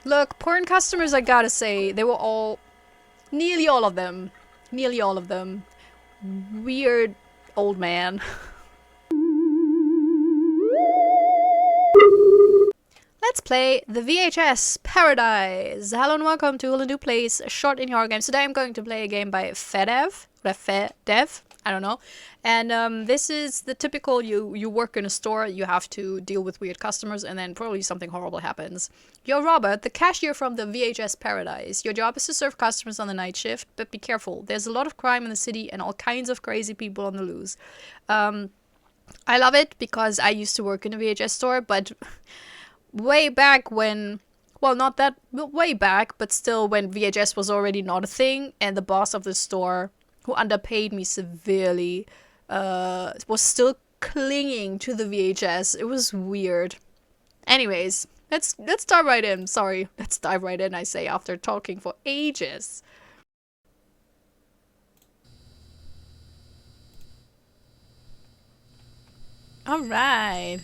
Look, porn customers, I gotta say, they were all, nearly all of them, weird old man. Let's play the VHS Paradise. Hello and welcome to Hulu Plays Short in Your Games. Today I'm going to play a game by Fedev, I don't know. And this is the typical, you work in a store, you have to deal with weird customers, and then probably something horrible happens. You're Robert, the cashier from the VHS Paradise. Your job is to serve customers on the night shift, but be careful. There's a lot of crime in the city and all kinds of crazy people on the loose. I love it because I used to work in a VHS store, but way back when, well, not that way back, but still when VHS was already not a thing, and the boss of the store, who underpaid me severely, was still clinging to the VHS. It was weird. Anyways, let's dive right in. Sorry, let's dive right in, I say, after talking for ages. Alright.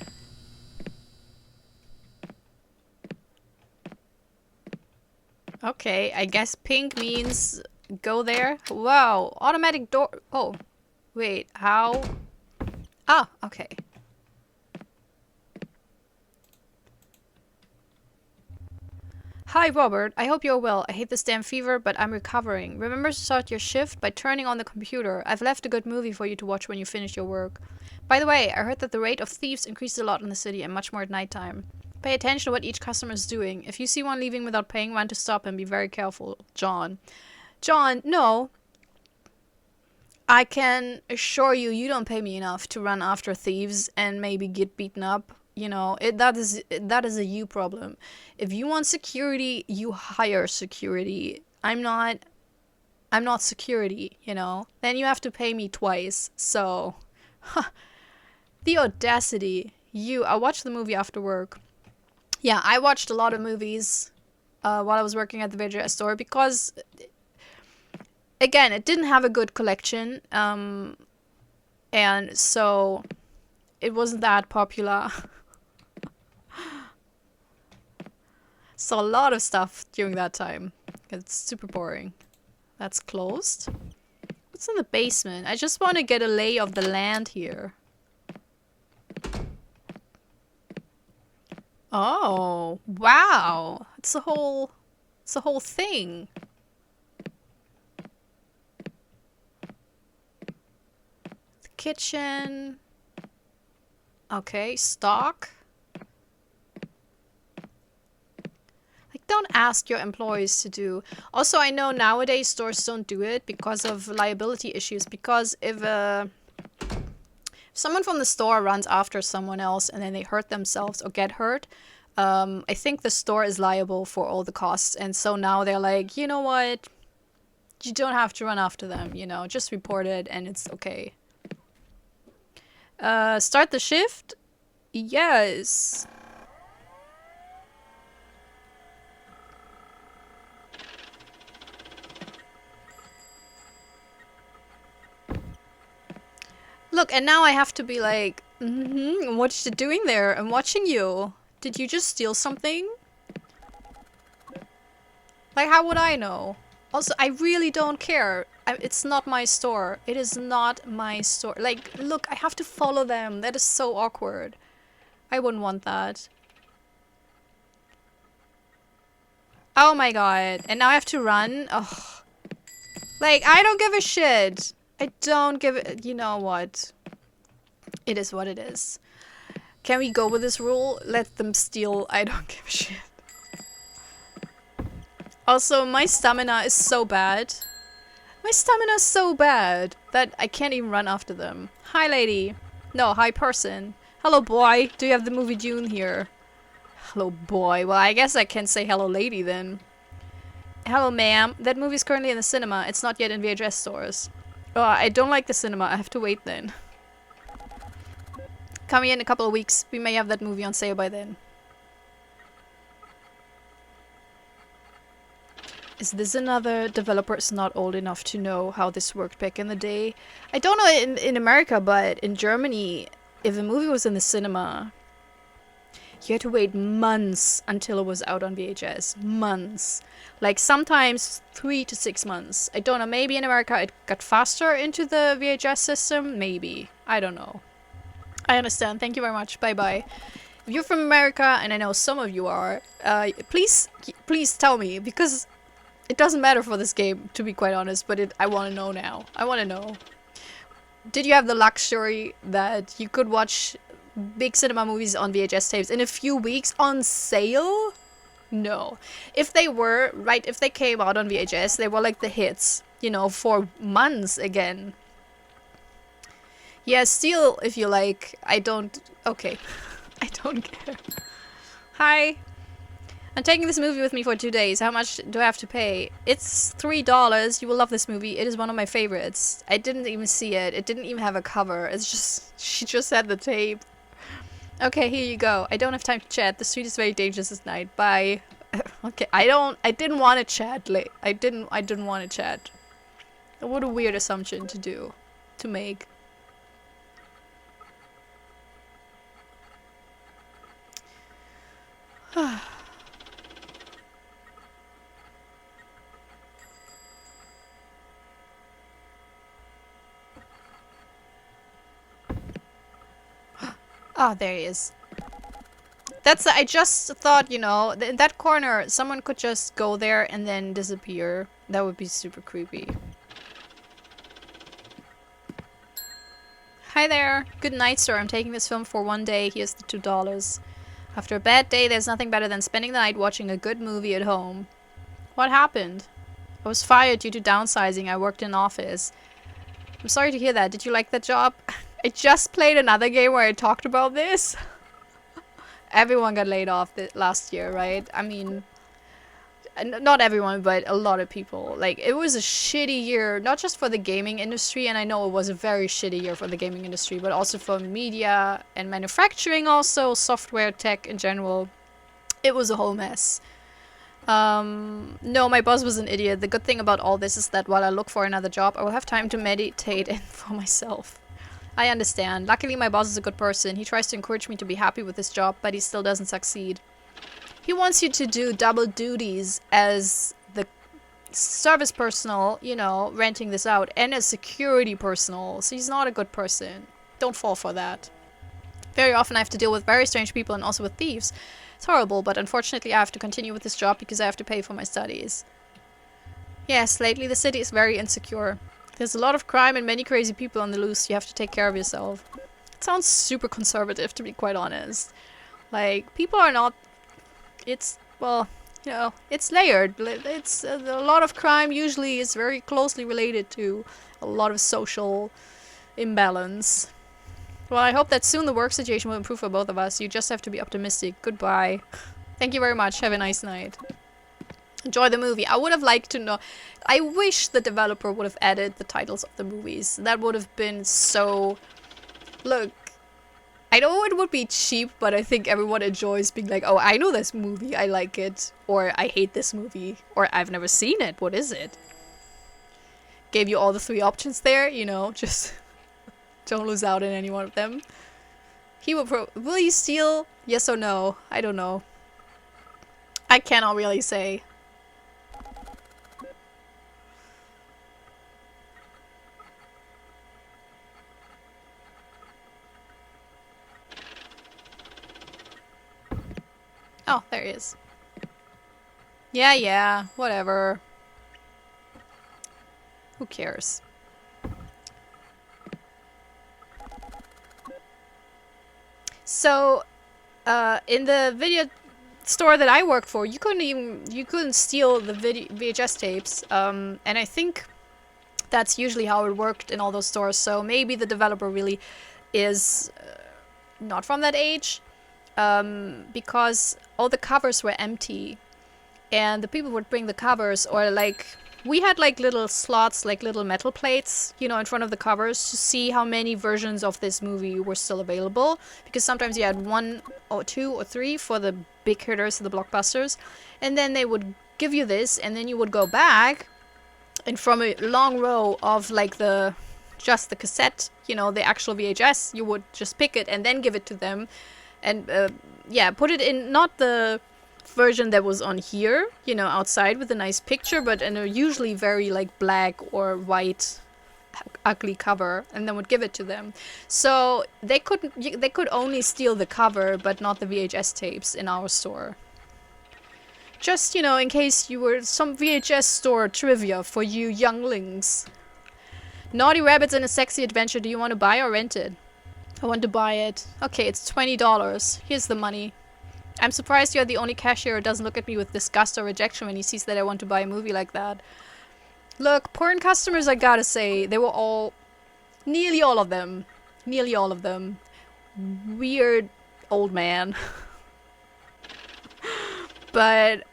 Okay, I guess pink means go there. Wow, automatic door. Oh, wait, how? Ah, okay. Hi, Robert. I hope you're well. I hate this damn fever, but I'm recovering. Remember to start your shift by turning on the computer. I've left a good movie for you to watch when you finish your work. By the way, I heard that the rate of thieves increased a lot in the city and much more at nighttime. Pay attention to what each customer is doing. If you see one leaving without paying, run to stop and be very careful. John. John, no. I can assure you, you don't pay me enough to run after thieves and maybe get beaten up. You know, that is a you problem. If you want security, you hire security. I'm not security, you know. Then you have to pay me twice. So, the audacity. I watched the movie after work. Yeah, I watched a lot of movies while I was working at the VHS store because, again, it didn't have a good collection, and so it wasn't that popular. Saw a lot of stuff during that time. It's super boring. That's closed. What's in the basement? I just want to get a lay of the land here. Oh, wow. It's a whole thing. The kitchen. Okay, stock. Like, don't ask your employees to do. Also, I know nowadays stores don't do it because of liability issues. Because if someone from the store runs after someone else and then they hurt themselves or get hurt, I think the store is liable for all the costs. And so now they're like, you know what? You don't have to run after them, you know, just report it and it's okay. Start the shift? Yes. Look, and now I have to be like, what you doing there? I'm watching you. Did you just steal something? Like, how would I know? Also, I really don't care. It's not my store. It is not my store. Like, look, I have to follow them. That is so awkward. I wouldn't want that. Oh my god. And now I have to run? Ugh. Like, I don't give a shit. I don't give it. You know what? It is what it is. Can we go with this rule? Let them steal. I don't give a shit. Also, my stamina is so bad. My stamina is so bad that I can't even run after them. Hi, lady. No, hi, person. Hello, boy. Do you have the movie Dune here? Hello, boy. Well, I guess I can say hello, lady, then. Hello, ma'am. That movie's currently in the cinema. It's not yet in VHS stores. Oh, I don't like the cinema. I have to wait then. Come here in a couple of weeks. We may have that movie on sale by then. Is this another developer's not old enough to know how this worked back in the day? I don't know in America, but in Germany, if a movie was in the cinema, You had to wait months until it was out on VHS. Months. Like sometimes 3 to 6 months. I don't know, maybe in America it got faster into the VHS system? Maybe. I don't know. I understand. Thank you very much. Bye-bye. If you're from America, and I know some of you are, please tell me, because it doesn't matter for this game, to be quite honest, but I want to know now. I want to know. Did you have the luxury that you could watch big cinema movies on VHS tapes in a few weeks on sale? No. If they were, right, if they came out on VHS, they were like the hits, you know, for months again. Yeah, steal if you like. I don't... Okay. I don't care. Hi. I'm taking this movie with me for 2 days. How much do I have to pay? It's $3. You will love this movie. It is one of my favorites. I didn't even see it. It didn't even have a cover. It's just... She just had the tape. Okay, here you go. I don't have time to chat. The street is very dangerous this night. Bye. Okay, I didn't want to chat. I didn't want to chat. What a weird assumption to do. To make. Oh, there he is. I just thought, you know, in that corner, someone could just go there and then disappear. That would be super creepy. Hi there. Good night, sir. I'm taking this film for 1 day. Here's the $2. After a bad day, there's nothing better than spending the night watching a good movie at home. What happened? I was fired due to downsizing. I worked in an office. I'm sorry to hear that. Did you like that job? I just played another game where I talked about this. Everyone got laid off last year, right? I mean, not everyone, but a lot of people. Like, it was a shitty year, not just for the gaming industry, and I know it was a very shitty year for the gaming industry, but also for media and manufacturing also, software, tech in general. It was a whole mess. No, my boss was an idiot. The good thing about all this is that while I look for another job, I will have time to meditate and for myself. I understand. Luckily, my boss is a good person. He tries to encourage me to be happy with this job, but he still doesn't succeed. He wants you to do double duties as the service personnel, you know, renting this out, and as security personnel. So he's not a good person. Don't fall for that. Very often I have to deal with very strange people and also with thieves. It's horrible, but unfortunately I have to continue with this job because I have to pay for my studies. Yes, lately the city is very insecure. There's a lot of crime and many crazy people on the loose. You have to take care of yourself. It sounds super conservative, to be quite honest. Like, people are not... It's, well, you know, it's layered. It's a lot of crime usually is very closely related to a lot of social imbalance. Well, I hope that soon the work situation will improve for both of us. You just have to be optimistic. Goodbye. Thank you very much. Have a nice night. Enjoy the movie. I would have liked to know. I wish the developer would have added the titles of the movies. That would have been so... Look, I know it would be cheap, but I think everyone enjoys being like, oh, I know this movie, I like it. Or I hate this movie. Or I've never seen it. What is it? Gave you all the 3 options there, you know, just don't lose out in any one of them. He will you steal? Yes or no? I don't know. I cannot really say. Oh, there he is. Yeah, whatever. Who cares? So, in the video store that I work for, you couldn't steal the VHS tapes, and I think that's usually how it worked in all those stores, so maybe the developer really is not from that age. Because all the covers were empty and the people would bring the covers, or like we had like little slots, like little metal plates, you know, in front of the covers to see how many versions of this movie were still available, because sometimes you had 1 or 2 or 3 for the big hitters, the blockbusters, and then they would give you this and then you would go back and from a long row of like just the cassette, you know, the actual VHS, you would just pick it and then give it to them. And yeah, put it in, not the version that was on here, you know, outside with a nice picture, but in a usually very like black or white ugly cover, and then would give it to them. So they could only steal the cover but not the VHS tapes in our store. Just, you know, in case you were some VHS store trivia for you younglings. Naughty Rabbits in a Sexy Adventure, do you want to buy or rent it? I want to buy it. Okay, it's $20. Here's the money. I'm surprised you're the only cashier who doesn't look at me with disgust or rejection when he sees that I want to buy a movie like that. Look, porn customers, I gotta say, they were all, nearly all of them, weird old man. But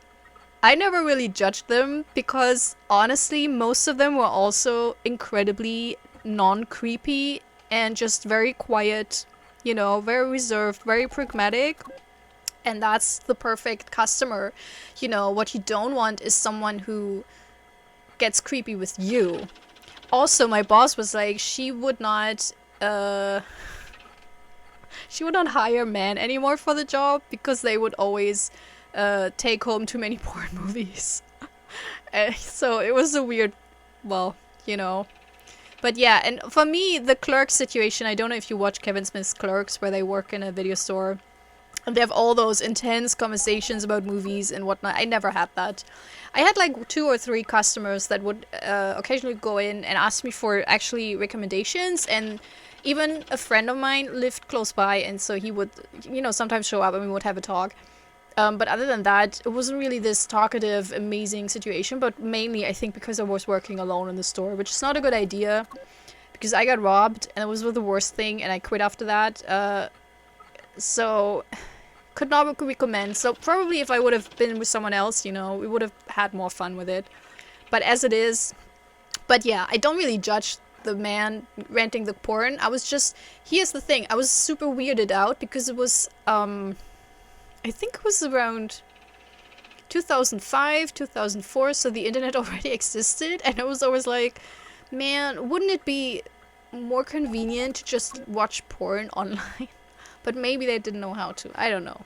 I never really judged them because, honestly, most of them were also incredibly non-creepy and just very quiet, you know, very reserved, very pragmatic. And that's the perfect customer. You know, what you don't want is someone who gets creepy with you. Also, my boss was like, she would not hire men anymore for the job because they would always take home too many porn movies. So it was a weird, well, you know. But yeah, and for me, the clerk situation, I don't know if you watch Kevin Smith's Clerks, where they work in a video store. And they have all those intense conversations about movies and whatnot. I never had that. I had like 2 or 3 customers that would occasionally go in and ask me for actually recommendations. And even a friend of mine lived close by, and so he would, you know, sometimes show up and we would have a talk. But other than that, it wasn't really this talkative, amazing situation. But mainly, I think, because I was working alone in the store, which is not a good idea. Because I got robbed, and it was the worst thing, and I quit after that. So, could not recommend. So, probably if I would have been with someone else, you know, we would have had more fun with it. But as it is... But yeah, I don't really judge the man renting the porn. I was just... Here's the thing. I was super weirded out because it was... I think it was around 2005, 2004, so the internet already existed, and I was always like, man, wouldn't it be more convenient to just watch porn online? But maybe they didn't know how to. I don't know.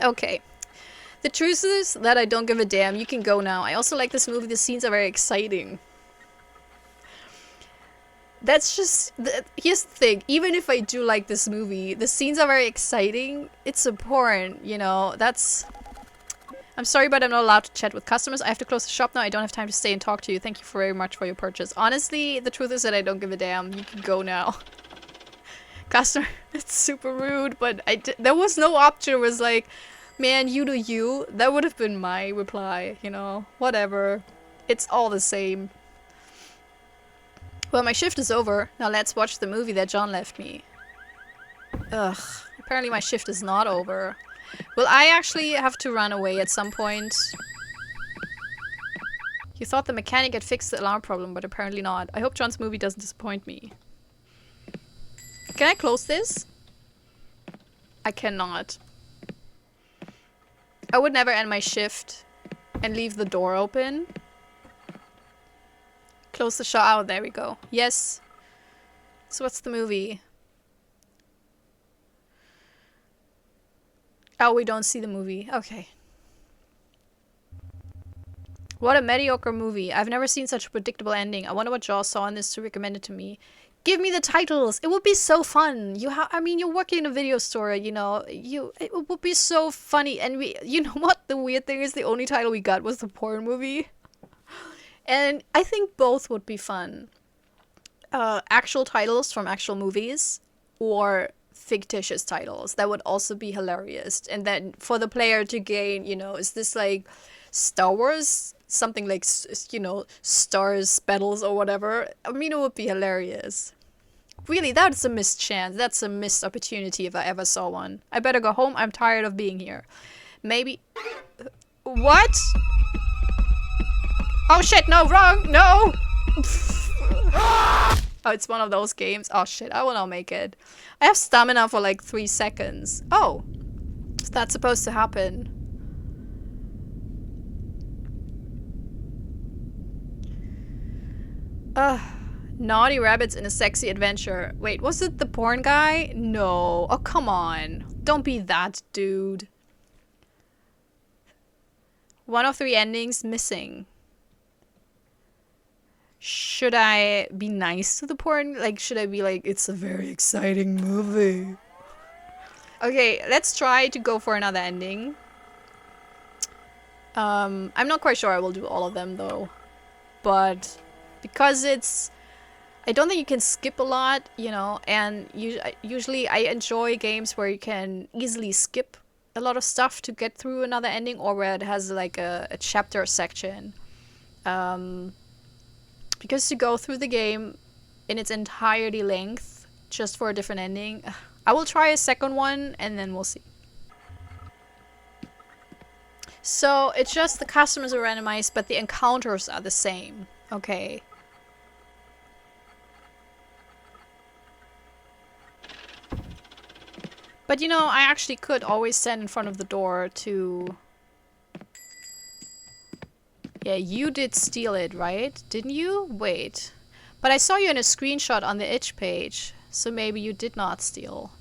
Okay. The truth is that I don't give a damn. You can go now. I also like this movie. The scenes are very exciting. That's just... Here's the thing. Even if I do like this movie, the scenes are very exciting. It's a porn, you know. That's... I'm sorry, but I'm not allowed to chat with customers. I have to close the shop now. I don't have time to stay and talk to you. Thank you very much for your purchase. Honestly, the truth is that I don't give a damn. You can go now. Customer, it's super rude, but there was no option. It was like, man, you do you. That would have been my reply, you know. Whatever. It's all the same. Well, my shift is over. Now let's watch the movie that John left me. Ugh. Apparently my shift is not over. Will I actually have to run away at some point? You thought the mechanic had fixed the alarm problem, but apparently not. I hope John's movie doesn't disappoint me. Can I close this? I cannot. I would never end my shift and leave the door open. Close the shop. Oh, there we go. Yes. So what's the movie? Oh, we don't see the movie. Okay. What a mediocre movie. I've never seen such a predictable ending. I wonder what Jaws saw in this to recommend it to me. Give me the titles. It would be so fun. I mean, you're working in a video store, you know. It would be so funny. And you know what? The weird thing is the only title we got was the porn movie. And I think both would be fun. Actual titles from actual movies or fictitious titles. That would also be hilarious. And then for the player to gain, you know, is this like Star Wars? Something like, you know, Stars, Battles or whatever. I mean, it would be hilarious. Really, that's a missed chance. That's a missed opportunity if I ever saw one. I better go home. I'm tired of being here. Maybe... What? Oh shit, no, wrong, no! Oh, it's one of those games. Oh shit, I will not make it. I have stamina for like 3 seconds. Oh, so that's supposed to happen. Naughty Rabbits in a Sexy Adventure. Wait, was it the porn guy? No. Oh, come on. Don't be that dude. 1 of 3 endings missing. Should I be nice to the porn? Like, should I be like, it's a very exciting movie? Okay, let's try to go for another ending. I'm not quite sure I will do all of them though. But because it's... I don't think you can skip a lot, you know, and usually I enjoy games where you can easily skip a lot of stuff to get through another ending, or where it has like a chapter section. Because to go through the game in its entirety length just for a different ending, I will try a second one and then we'll see. So it's just the customers are randomized, but the encounters are the same. Okay. But you know, I actually could always stand in front of the door to... Yeah, you did steal it, right? Didn't you? Wait. But I saw you in a screenshot on the itch page, so maybe you did not steal.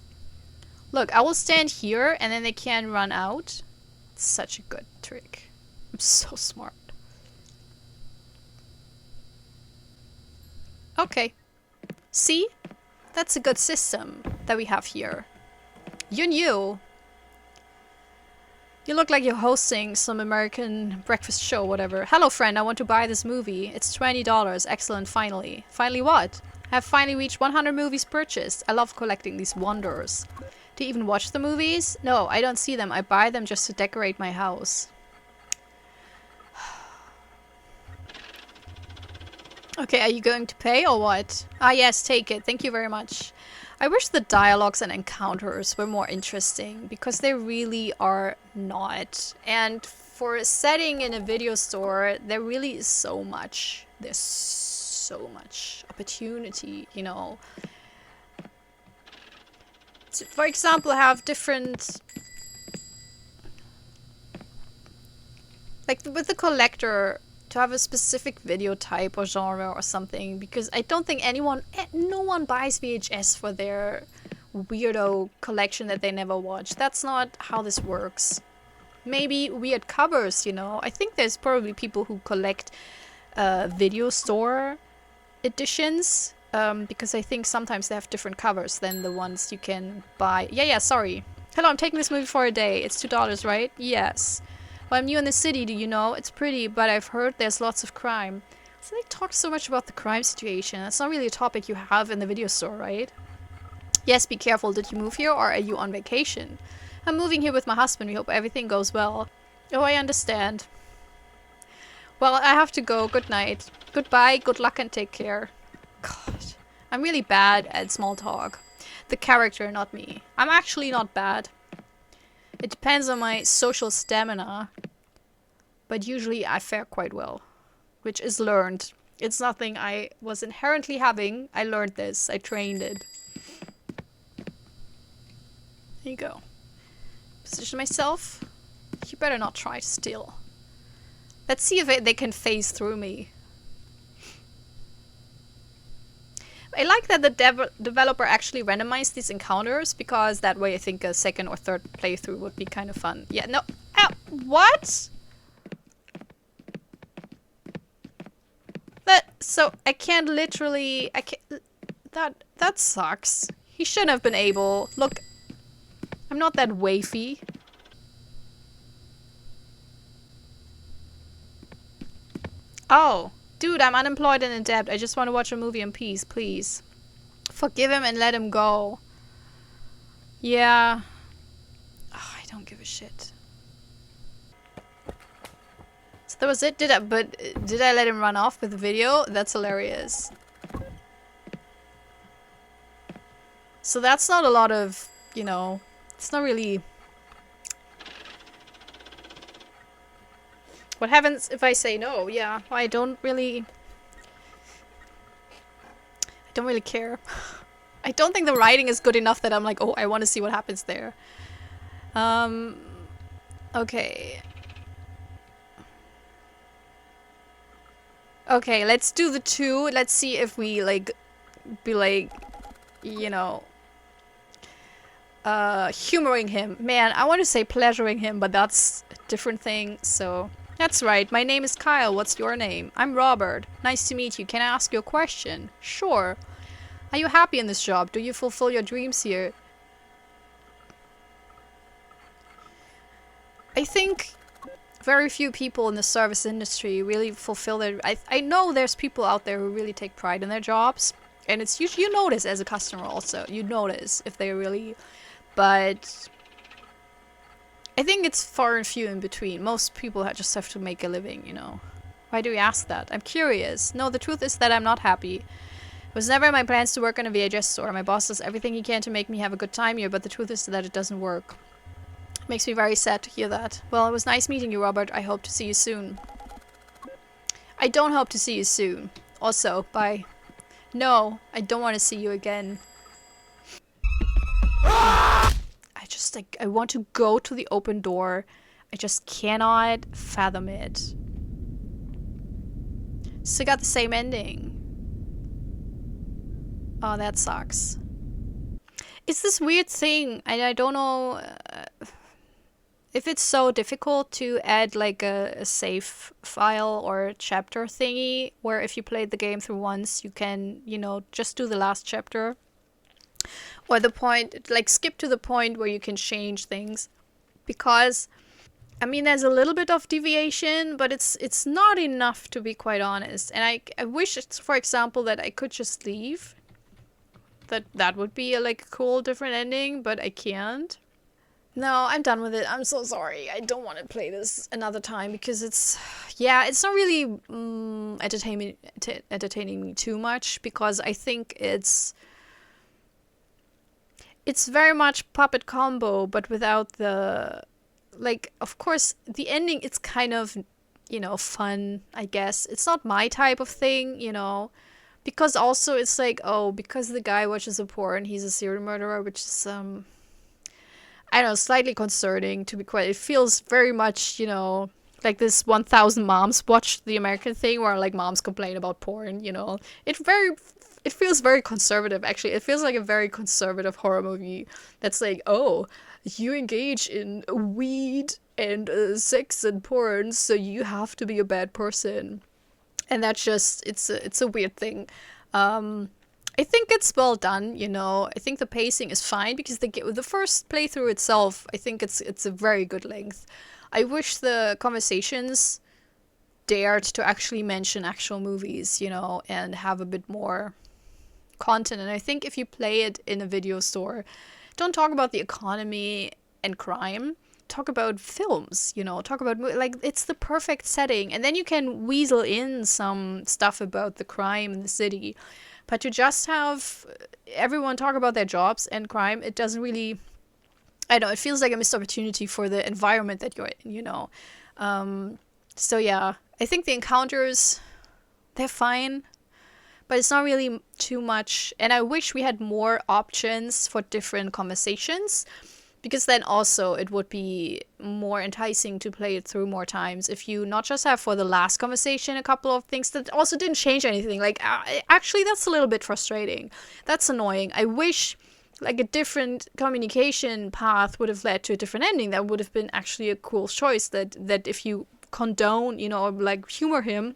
Look, I will stand here and then they can run out. It's such a good trick. I'm so smart. Okay. See? That's a good system that we have here. You knew. You look like you're hosting some American breakfast show, whatever. Hello, friend, I want to buy this movie. It's $20. Excellent, finally. Finally what? I have finally reached 100 movies purchased. I love collecting these wonders. Do you even watch the movies? No, I don't see them. I buy them just to decorate my house. Okay, are you going to pay or what? Ah, yes, take it. Thank you very much. I wish the dialogues and encounters were more interesting, because they really are not. And for a setting in a video store, there really is so much. There's so much opportunity, you know. So, for example, have different... Like with the collector, to have a specific video type or genre or something, because I don't think no one buys VHS for their weirdo collection that they never watch. That's not how this works. Maybe weird covers, you know. I think there's probably people who collect video store editions, because I think sometimes they have different covers than the ones you can buy. Yeah, sorry. Hello, I'm taking this movie for a day. It's $2, right? Yes. Well, I'm new in the city, do you know? It's pretty, but I've heard there's lots of crime. So they talk so much about the crime situation. That's not really a topic you have in the video store, right? Yes, be careful. Did you move here or are you on vacation? I'm moving here with my husband. We hope everything goes well. Oh, I understand. Well, I have to go. Good night. Goodbye, good luck, and take care. God, I'm really bad at small talk. The character, not me. I'm actually not bad. It depends on my social stamina, but usually I fare quite well, which is learned. It's nothing I was inherently having. I learned this. I trained it. There you go. Position myself. You better not try to steal. Let's see if they can phase through me. I like that the developer actually randomized these encounters, because that way I think a second or third playthrough would be kind of fun. Yeah, no. Ow, what? So I can't literally... That sucks. He shouldn't have been able. Look, I'm not that wafy. Oh. Dude, I'm unemployed and in debt. I just want to watch a movie in peace, please. Forgive him and let him go. Yeah. Oh, I don't give a shit. So that was it? Did I let him run off with the video? That's hilarious. So that's not a lot of, you know, it's not really... What happens if I say no? Yeah, I don't really care. I don't think the writing is good enough that I'm like, oh, I want to see what happens there. Okay. Okay, let's do the 2. Let's see if we, like, be like, you know... humoring him. Man, I want to say pleasuring him, but that's a different thing, so... That's right, my name is Kyle. What's your name? I'm Robert. Nice to meet you. Can I ask you a question? Sure. Are you happy in this job? Do you fulfill your dreams here? I think very few people in the service industry really fulfill their... I know there's people out there who really take pride in their jobs. And it's usually... You notice as a customer also. You notice if they really... But... I think it's far and few in between. Most people just have to make a living, you know. Why do you ask that? I'm curious. No, the truth is that I'm not happy. It was never in my plans to work in a VHS store. My boss does everything he can to make me have a good time here, but the truth is that it doesn't work. It makes me very sad to hear that. Well, it was nice meeting you, Robert. I hope to see you soon. I don't hope to see you soon. Also, bye. No, I don't want to see you again. I want to go to the open door. I just cannot fathom it. Still got the same ending. Oh, that sucks. It's this weird thing. I don't know if it's so difficult to add like a save file or a chapter thingy where if you played the game through once, you can, you know, just do the last chapter. Or the point, like skip to the point where you can change things. Because, I mean, there's a little bit of deviation, but it's not enough to be quite honest. And I wish, for example, that I could just leave. That would be like a cool different ending, but I can't. No, I'm done with it. I'm so sorry. I don't want to play this another time because it's not really entertaining me too much because I think it's very much puppet combo, but without the, like, of course, the ending, it's kind of, you know, fun, I guess. It's not my type of thing, you know, because also it's like, oh, because the guy watches a porn, he's a serial murderer, which is, I don't know, slightly concerning, to be quite, it feels very much, you know, like this 1000 Moms watch the American thing where, like, moms complain about porn, you know. It feels very conservative, actually. It feels like a very conservative horror movie that's like, oh, you engage in weed and sex and porn, so you have to be a bad person. And that's just, it's a weird thing. I think it's well done, you know. I think the pacing is fine because the first playthrough itself, I think it's a very good length. I wish the conversations dared to actually mention actual movies, you know, and have a bit more content. And I think if you play it in a video store, don't talk about the economy and crime. Talk about films, you know, talk about, like, it's the perfect setting. And then you can weasel in some stuff about the crime in the city. But to just have everyone talk about their jobs and crime, it doesn't really, I don't know, it feels like a missed opportunity for the environment that you're in, you know. So yeah, I think the encounters, they're fine, but it's not really too much. And I wish we had more options for different conversations, because then also it would be more enticing to play it through more times if you not just have for the last conversation a couple of things that also didn't change anything. Like, actually, that's a little bit frustrating. That's annoying. I wish like a different communication path would have led to a different ending. That would have been actually a cool choice, that if you condone, you know, or like humor him,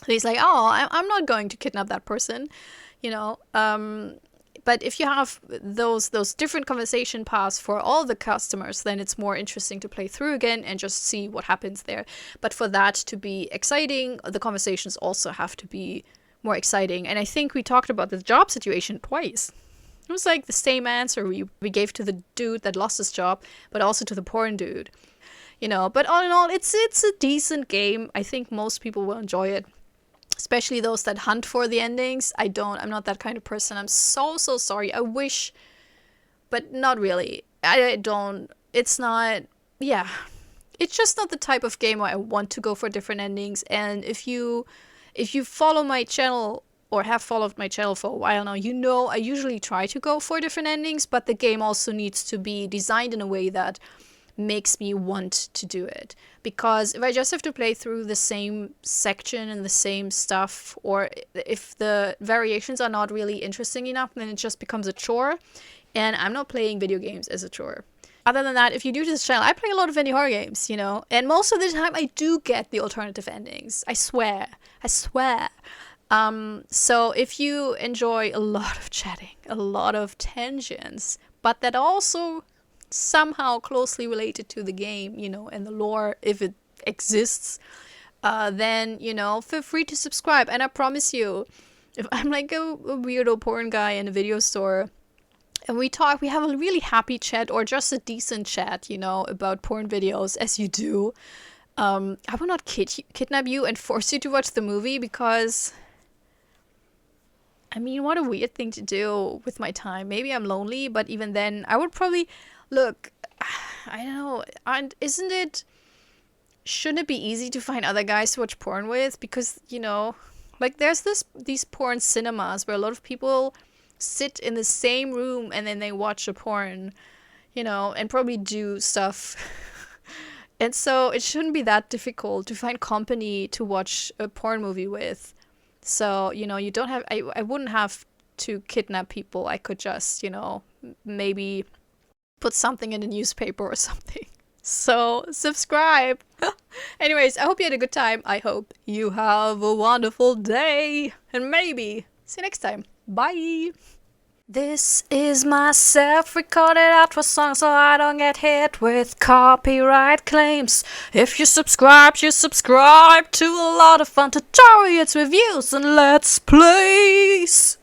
he's like, oh, I'm not going to kidnap that person, you know. But if you have those different conversation paths for all the customers, then it's more interesting to play through again and just see what happens there. But for that to be exciting, the conversations also have to be more exciting. And I think we talked about the job situation twice. It was like the same answer we gave to the dude that lost his job, but also to the porn dude, you know. But all in all, it's a decent game. I think most people will enjoy it. Especially those that hunt for the endings. I'm not that kind of person. I'm so sorry. I wish, but not really. I don't, it's not, yeah. It's just not the type of game where I want to go for different endings. And if you follow my channel or have followed my channel for a while now, you know I usually try to go for different endings, but the game also needs to be designed in a way that makes me want to do it. Because if I just have to play through the same section and the same stuff, or if the variations are not really interesting enough, then it just becomes a chore. And I'm not playing video games as a chore. Other than that, if you do this channel, I play a lot of indie horror games, you know? And most of the time, I do get the alternative endings. I swear. I swear. So if you enjoy a lot of chatting, a lot of tangents, but that also somehow closely related to the game, you know, and the lore, if it exists, then, you know, feel free to subscribe. And I promise you, if I'm like a weirdo porn guy in a video store, and we have a really happy chat or just a decent chat, you know, about porn videos, as you do. I will not kidnap you and force you to watch the movie because, I mean, what a weird thing to do with my time. Maybe I'm lonely, but even then, I would probably, look, I don't know, and shouldn't it be easy to find other guys to watch porn with? Because, you know, like there's these porn cinemas where a lot of people sit in the same room and then they watch a porn, you know, and probably do stuff. And so it shouldn't be that difficult to find company to watch a porn movie with. So, you know, you don't have, I wouldn't have to kidnap people. I could just, you know, maybe put something in a newspaper or something. So subscribe. Anyways, I hope you had a good time. I hope you have a wonderful day. And maybe see you next time. Bye. This is my self-recorded outro song so I don't get hit with copyright claims. If you subscribe to a lot of fun tutorials, reviews, and let's plays.